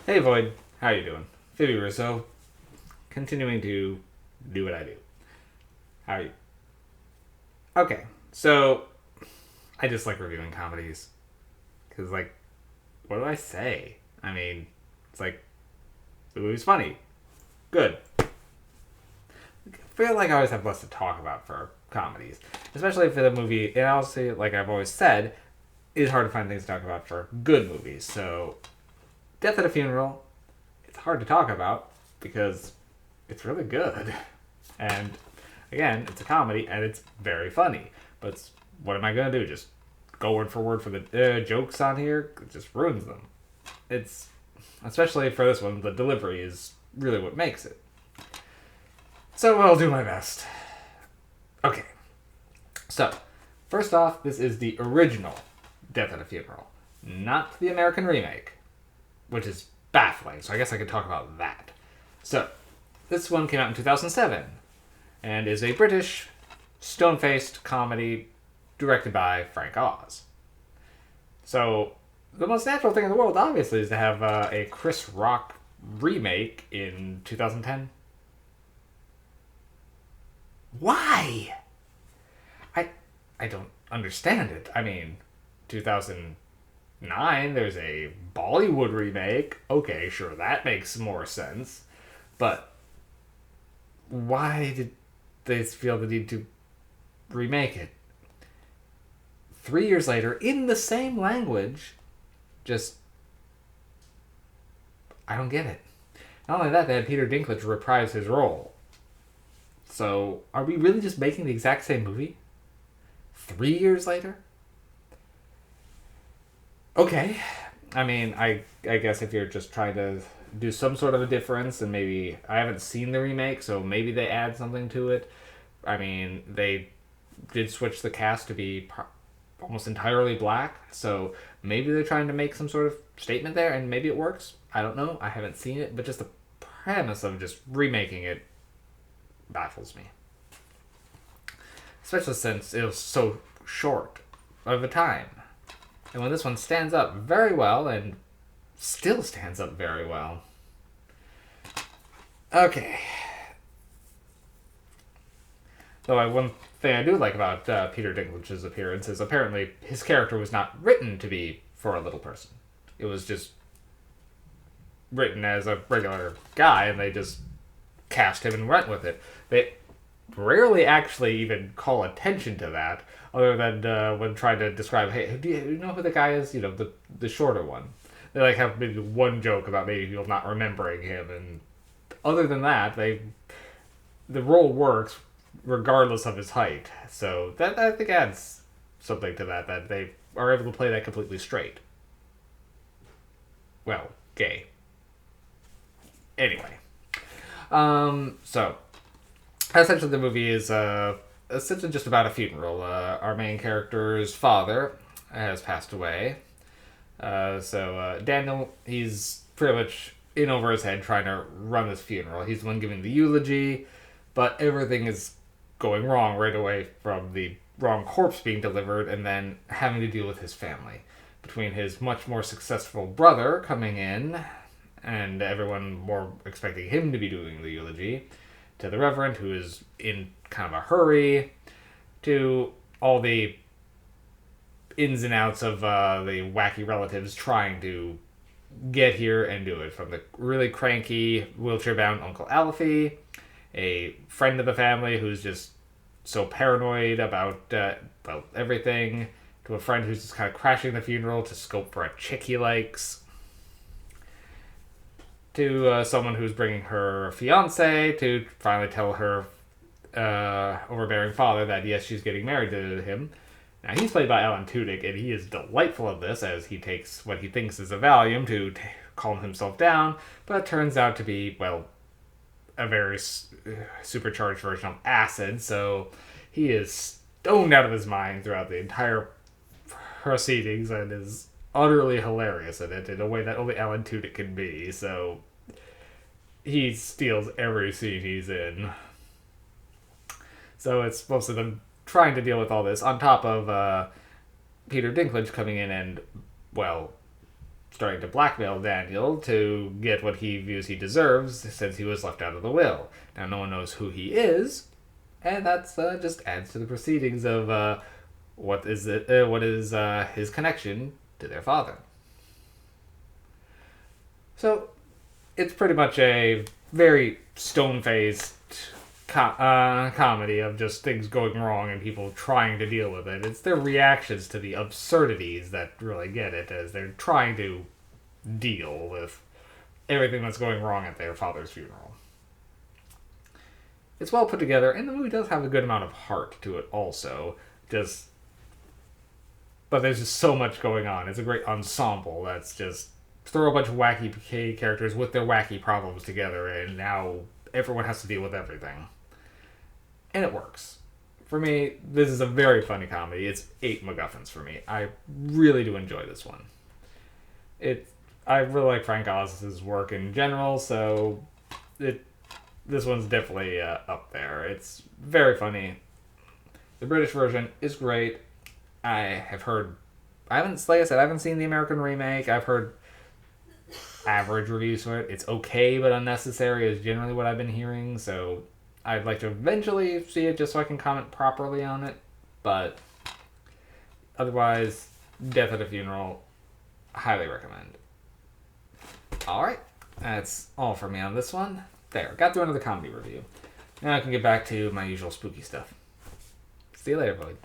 Hey Void, how you doing? Phoebe Russo, continuing to do what I do. How are you? Okay, so I just like reviewing comedies because, like, what do I say? I mean, it's like the movie's funny, good. I feel like I always have less to talk about for comedies, especially for the movie. And also, like I've always said, it's hard to find things to talk about for good movies. So, Death at a Funeral, it's hard to talk about because it's really good. And again, it's a comedy and it's very funny. But what am I gonna do? Just go word for the jokes on here? It just ruins them. It's especially for this one, the delivery is really what makes it. So I'll do my best. Okay, so first off, this is the original Death at a Funeral, not the American remake, which is baffling. So I guess I could talk about that. So this one came out in 2007 and is a British stone-faced comedy directed by Frank Oz. So the most natural thing in the world, obviously, is to have a Chris Rock remake in 2010. Why? I I don't understand it. I mean, 2009, there's a Bollywood remake. Okay, sure, that makes more sense. But why did they feel the need to remake it? 3 years later, in the same language, just. I don't get it. Not only that, they had Peter Dinklage reprise his role. So, are we really just making the exact same movie? 3 years later? Okay. I mean, I guess if you're just trying to do some sort of a difference, and maybe I haven't seen the remake, so maybe they add something to it. I mean, they did switch the cast to be almost entirely black, so maybe they're trying to make some sort of statement there, and maybe it works. I don't know. I haven't seen it, but just the premise of just remaking it baffles me, especially since it was so short of a time. And when this one stands up very well and still stands up very well. Okay. One thing I do like about Peter Dinklage's appearance is apparently his character was not written to be for a little person. It was just written as a regular guy, and they just cast him and went with it. They rarely actually even call attention to that, other than when trying to describe, hey, do you know who the guy is? You know, the shorter one. They like have maybe one joke about maybe people not remembering him, and other than that, the role works regardless of his height. So that I think adds something to that they are able to play that completely straight. Well, gay. Anyway, so essentially the movie is essentially just about a funeral. Our main character's father has passed away. So Daniel, he's pretty much in over his head trying to run this funeral. He's the one giving the eulogy, but everything is going wrong right away from the wrong corpse being delivered and then having to deal with his family. Between his much more successful brother coming in and everyone more expecting him to be doing the eulogy, to the Reverend, who is in kind of a hurry, to all the ins and outs of the wacky relatives trying to get here and do it. From the really cranky, wheelchair-bound Uncle Alfie, a friend of the family who's just so paranoid about everything, to a friend who's just kind of crashing the funeral to scope for a chick he likes, to someone who's bringing her fiance to finally tell her overbearing father that yes, she's getting married to him. Now he's played by Alan Tudyk, and he is delightful at this as he takes what he thinks is a Valium to calm himself down, but it turns out to be, well, a very supercharged version of acid, so he is stoned out of his mind throughout the entire proceedings and is utterly hilarious in it in a way that only Alan Tudyk can be, so he steals every scene he's in. So it's most of them trying to deal with all this on top of Peter Dinklage coming in and, well, starting to blackmail Daniel to get what he views he deserves since he was left out of the will. Now, no one knows who he is, and that's just adds to the proceedings of what is his connection to their father. So, it's pretty much a very stone-faced comedy of just things going wrong and people trying to deal with it. It's their reactions to the absurdities that really get it, as they're trying to deal with everything that's going wrong at their father's funeral. It's well put together, and the movie does have a good amount of heart to it also. But there's just so much going on. It's a great ensemble that's just throw a bunch of wacky characters with their wacky problems together, and now everyone has to deal with everything. And it works. For me, this is a very funny comedy. It's 8 MacGuffins for me. I really do enjoy this one. I really like Frank Oz's work in general, so this one's definitely up there. It's very funny. The British version is great. I haven't seen the American remake. I've heard average reviews for it. It's okay but unnecessary is generally what I've been hearing, so I'd like to eventually see it just so I can comment properly on it, but otherwise, Death at a Funeral, highly recommend. Alright, that's all for me on this one. There, got through another comedy review. Now I can get back to my usual spooky stuff. See you later, bud.